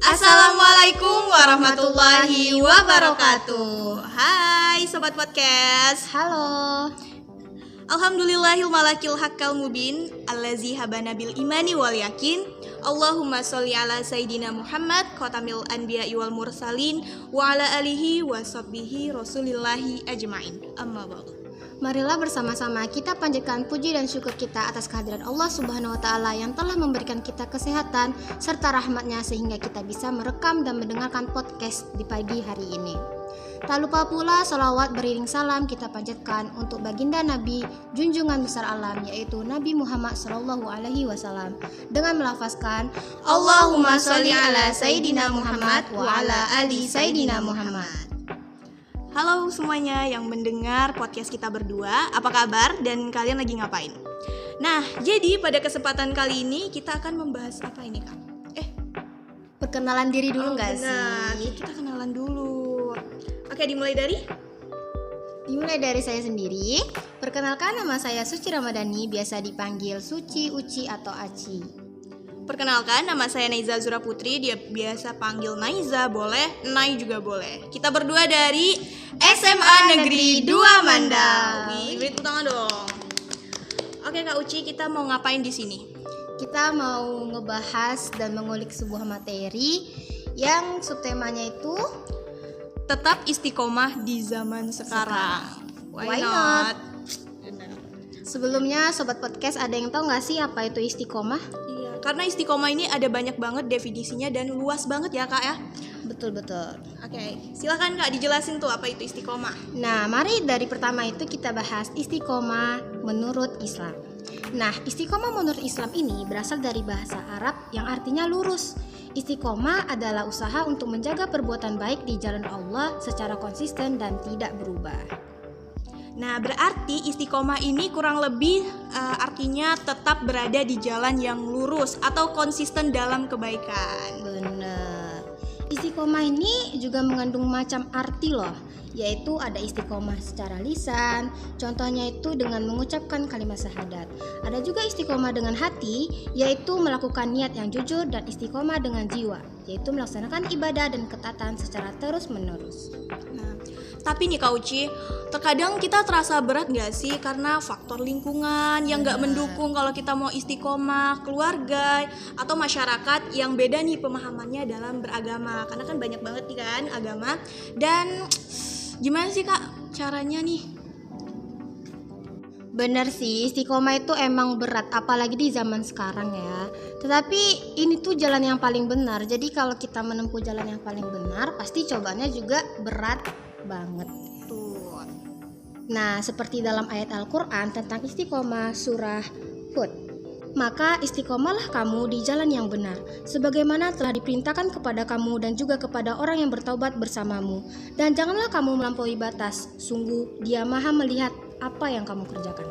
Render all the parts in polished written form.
Assalamualaikum warahmatullahi wabarakatuh. Hai Sobat Podcast. Halo. Alhamdulillahil malakil haqqal mubin allazi habana bil imani wal yakin. Allahumma sholli ala sayyidina Muhammad khatamil anbiya'i wal mursalin wa ala alihi wa sahbihi rasulillahi ajmain. Amma ba'du. Marilah bersama-sama kita panjatkan puji dan syukur kita atas kehadiran Allah Subhanahu wa Ta'ala yang telah memberikan kita kesehatan serta rahmatnya sehingga kita bisa merekam dan mendengarkan podcast di pagi hari ini. Tak lupa pula salawat beriring salam kita panjatkan untuk baginda Nabi junjungan besar alam yaitu Nabi Muhammad Sallallahu Alaihi Wasallam dengan melafazkan Allahumma sholli ala sayyidina Muhammad wa ala ali sayyidina Muhammad. Halo semuanya yang mendengar podcast kita berdua, apa kabar dan kalian lagi ngapain? Nah, jadi pada kesempatan kali ini kita akan membahas apa ini, Kak? Perkenalan diri dulu nggak sih? Kita kenalan dulu. Oke, dimulai dari? Dimulai dari saya sendiri. Perkenalkan, nama saya Suci Ramadhani, biasa dipanggil Suci, Uci, atau Aci. Perkenalkan, nama saya Naiza Zura Putri, dia biasa panggil Naiza, boleh, Nai juga boleh. Kita berdua dari SMA Negeri 2 Mandal. Beri tepuk tangan dong. Oke Kak Uci, kita mau ngapain di sini? Kita mau ngebahas dan mengulik sebuah materi yang subtemanya itu tetap istiqomah di zaman sekarang. Why not? Sebelumnya Sobat Podcast, ada yang tahu nggak sih apa itu istiqomah? Iya, karena istiqomah ini ada banyak banget definisinya dan luas banget ya Kak ya. Betul-betul. Oke, silakan Kak dijelasin tuh apa itu istiqomah. Nah, mari dari pertama itu kita bahas istiqomah menurut Islam. Nah, istiqomah menurut Islam ini berasal dari bahasa Arab yang artinya lurus. Istiqomah adalah usaha untuk menjaga perbuatan baik di jalan Allah secara konsisten dan tidak berubah. Nah, berarti istiqomah ini kurang lebih artinya tetap berada di jalan yang lurus atau konsisten dalam kebaikan. Benar. Istiqomah ini juga mengandung macam arti loh, yaitu ada istiqomah secara lisan, contohnya itu dengan mengucapkan kalimat syahadat. Ada juga istiqomah dengan hati, yaitu melakukan niat yang jujur, dan istiqomah dengan jiwa, yaitu melaksanakan ibadah dan ketaatan secara terus-menerus. Nah, tapi nih Kak Uci, terkadang kita terasa berat gak sih karena faktor lingkungan yang gak mendukung kalau kita mau istiqomah, keluarga atau masyarakat yang beda nih pemahamannya dalam beragama. Karena kan banyak banget nih kan agama. Dan gimana sih Kak caranya nih? Bener sih, istiqomah itu emang berat, apalagi di zaman sekarang ya. Tetapi ini tuh jalan yang paling benar. Jadi kalau kita menempuh jalan yang paling benar, pasti cobaannya juga berat banget. Tuh. Nah, seperti dalam ayat Al-Quran tentang istiqomah surah Hud. Maka istiqomahlah kamu di jalan yang benar, sebagaimana telah diperintahkan kepada kamu dan juga kepada orang yang bertaubat bersamamu. Dan janganlah kamu melampaui batas, sungguh Dia Maha melihat apa yang kamu kerjakan.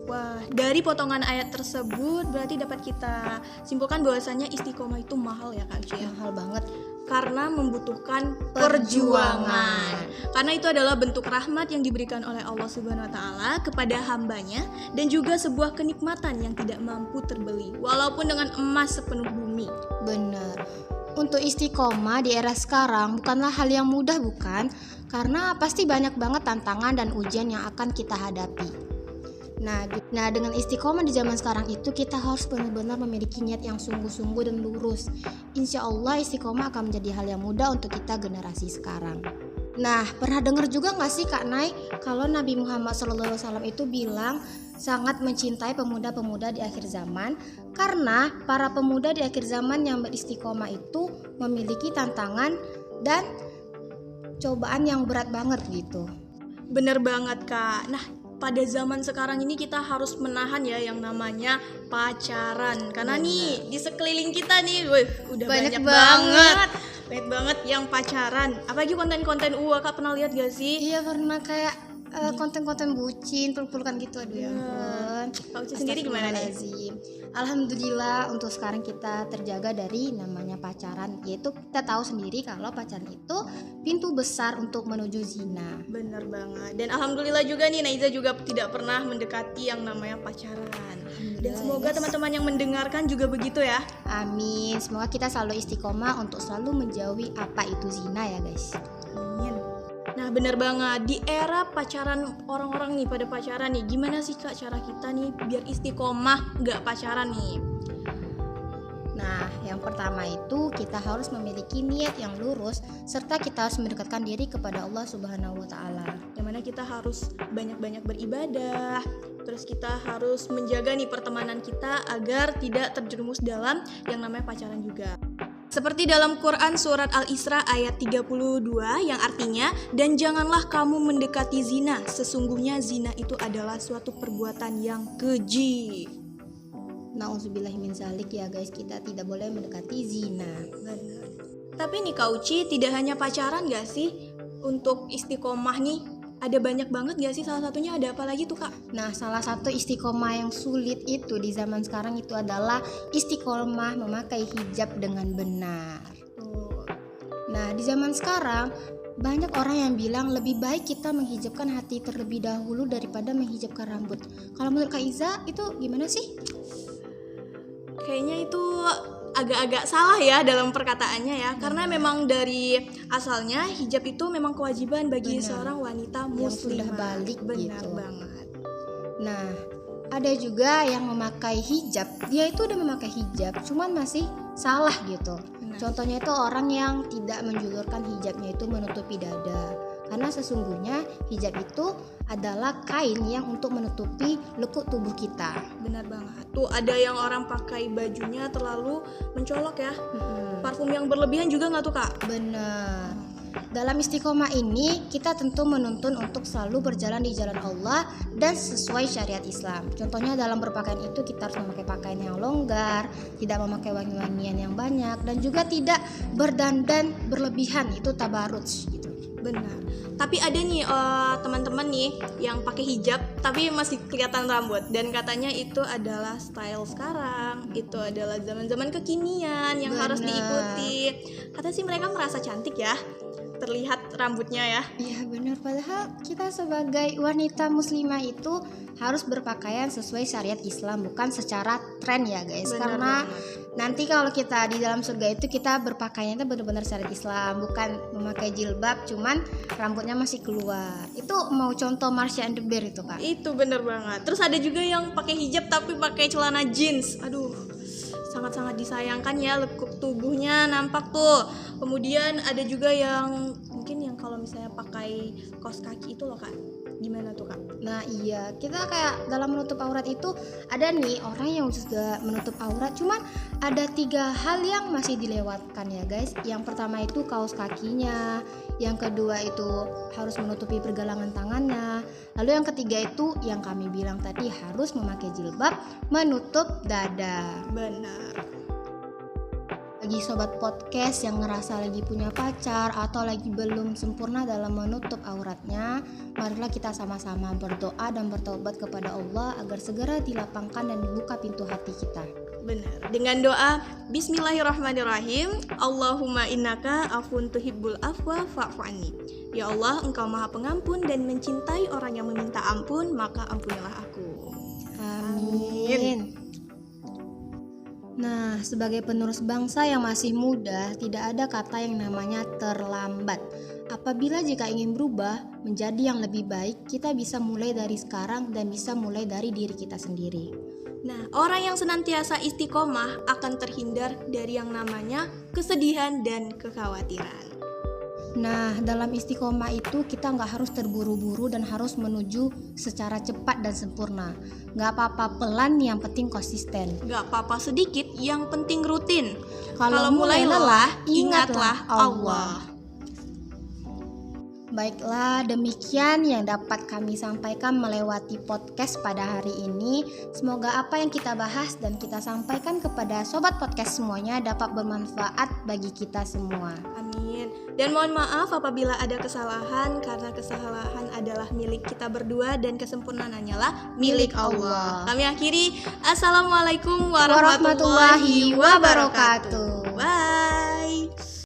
Wah, dari potongan ayat tersebut berarti dapat kita simpulkan bahwasanya istiqomah itu mahal ya Kak Uci. Mahal banget. Karena membutuhkan perjuangan. Karena itu adalah bentuk rahmat yang diberikan oleh Allah Subhanahu wa Ta'ala kepada hambanya dan juga sebuah kenikmatan yang tidak mampu terbeli walaupun dengan emas sepenuh bumi. Benar. Untuk istiqomah di era sekarang bukanlah hal yang mudah, bukan? Karena pasti banyak banget tantangan dan ujian yang akan kita hadapi. Nah, dengan istiqomah di zaman sekarang itu kita harus benar-benar memiliki niat yang sungguh-sungguh dan lurus. Insya Allah istiqomah akan menjadi hal yang mudah untuk kita generasi sekarang. Nah, pernah dengar juga nggak sih Kak Nay kalau Nabi Muhammad SAW itu bilang sangat mencintai pemuda-pemuda di akhir zaman karena para pemuda di akhir zaman yang beristiqomah itu memiliki tantangan dan cobaan yang berat banget gitu. Bener banget Kak. Nah, pada zaman sekarang ini kita harus menahan ya yang namanya pacaran. Karena nih di sekeliling kita nih, udah banyak banget. Banyak banget yang pacaran. Apalagi konten-konten Kak pernah lihat gak sih? Iya, pernah kayak konten-konten bucin, peluk-pelukan gitu, aduh ya ampun. Kak Uci sendiri gimana nih? Astagfirullahaladzim. Alhamdulillah untuk sekarang kita terjaga dari namanya pacaran, yaitu kita tahu sendiri kalau pacaran itu pintu besar untuk menuju zina. Bener banget. Dan alhamdulillah juga nih Naiza juga tidak pernah mendekati yang namanya pacaran. Dan semoga teman-teman yang mendengarkan juga begitu ya. Amin. Semoga kita selalu istiqomah untuk selalu menjauhi apa itu zina ya guys. Amin. Nah bener banget, di era pacaran orang-orang nih pada pacaran nih, gimana sih Kak cara kita nih biar istiqomah gak pacaran nih? Nah, yang pertama itu kita harus memiliki niat yang lurus serta kita harus mendekatkan diri kepada Allah Subhanahu wa taala. Yang mana kita harus banyak-banyak beribadah, terus kita harus menjaga nih pertemanan kita agar tidak terjerumus dalam yang namanya pacaran juga. Seperti dalam Quran surat Al-Isra ayat 32 yang artinya, dan janganlah kamu mendekati zina, sesungguhnya zina itu adalah suatu perbuatan yang keji. Nauzubillahi min zalik ya guys, kita tidak boleh mendekati zina. Benar. Tapi nih Kak Uci, tidak hanya pacaran gak sih untuk istiqomah nih? Ada banyak banget gak sih? Salah satunya ada apa lagi tuh Kak? Nah, salah satu istiqomah yang sulit itu di zaman sekarang itu adalah istiqomah memakai hijab dengan benar. Nah, di zaman sekarang banyak orang yang bilang lebih baik kita menghijabkan hati terlebih dahulu daripada menghijabkan rambut. Kalau menurut Kak Iza itu gimana sih? Kayaknya itu agak-agak salah ya dalam perkataannya ya, karena memang dari asalnya hijab itu memang kewajiban bagi seorang wanita muslimah. Yang sudah balik benar gitu. banget. Nah, ada juga yang memakai hijab, dia itu udah memakai hijab, cuman masih salah gitu. Contohnya itu orang yang tidak menjulurkan hijabnya itu menutupi dada. Karena sesungguhnya hijab itu adalah kain yang untuk menutupi lekuk tubuh kita. Benar banget. Tuh ada yang orang pakai bajunya terlalu mencolok ya. Parfum yang berlebihan juga nggak tuh Kak? Benar. Dalam istiqomah ini kita tentu menuntun untuk selalu berjalan di jalan Allah dan sesuai syariat Islam. Contohnya dalam berpakaian itu kita harus memakai pakaian yang longgar, tidak memakai wangi-wangian yang banyak, dan juga tidak berdandan berlebihan, itu tabarruj gitu. Benar. Tapi ada nih teman-teman nih yang pakai hijab tapi masih kelihatan rambut, dan katanya itu adalah style sekarang, itu adalah zaman-zaman kekinian yang harus diikuti. Kata sih mereka merasa cantik ya, terlihat rambutnya ya. Iya benar, padahal kita sebagai wanita muslimah itu harus berpakaian sesuai syariat Islam, bukan secara tren ya guys. Benar karena banget. nanti kalau kita di dalam surga itu kita berpakaiannya benar-benar syariat Islam, bukan memakai jilbab cuman rambutnya masih keluar. Itu mau contoh Marsha and the Bear itu Kak. Itu bener banget. Terus ada juga yang pakai hijab tapi pakai celana jeans. Aduh, sangat-sangat disayangkan ya, lekuk tubuhnya nampak tuh. Kemudian ada juga yang mungkin yang kalau misalnya pakai kaos kaki itu loh Kak. Gimana tuh Kak? Nah iya, kita kayak dalam menutup aurat itu ada nih orang yang sudah menutup aurat, cuman ada 3 hal yang masih dilewatkan ya guys. Yang pertama itu kaos kakinya, yang kedua itu harus menutupi pergelangan tangannya, lalu yang ketiga itu yang kami bilang tadi harus memakai jilbab menutup dada. Benar. Bagi sobat podcast yang ngerasa lagi punya pacar atau lagi belum sempurna dalam menutup auratnya, marilah kita sama-sama berdoa dan bertobat kepada Allah agar segera dilapangkan dan dibuka pintu hati kita. Benar. Dengan doa Bismillahirrahmanirrahim. Allahumma innaka afun tuhibbul afwa fa'fu anni. Ya Allah, Engkau Maha Pengampun dan mencintai orang yang meminta ampun, maka ampunilah aku. Amin. Nah, sebagai penerus bangsa yang masih muda, tidak ada kata yang namanya terlambat. Apabila jika ingin berubah menjadi yang lebih baik, kita bisa mulai dari sekarang dan bisa mulai dari diri kita sendiri. Nah, orang yang senantiasa istiqomah akan terhindar dari yang namanya kesedihan dan kekhawatiran. Nah, dalam istiqomah itu kita nggak harus terburu-buru dan harus menuju secara cepat dan sempurna. Nggak apa-apa pelan, yang penting konsisten. Gak apa-apa sedikit, yang penting rutin. Kalau mulai lelah, ingatlah Allah. Baiklah, demikian yang dapat kami sampaikan melewati podcast pada hari ini. Semoga apa yang kita bahas dan kita sampaikan kepada sobat podcast semuanya dapat bermanfaat bagi kita semua. Amin. Dan mohon maaf apabila ada kesalahan, karena kesalahan adalah milik kita berdua dan kesempurnaan hanyalah milik Allah. Kami akhiri. Assalamualaikum warahmatullahi wabarakatuh. Bye.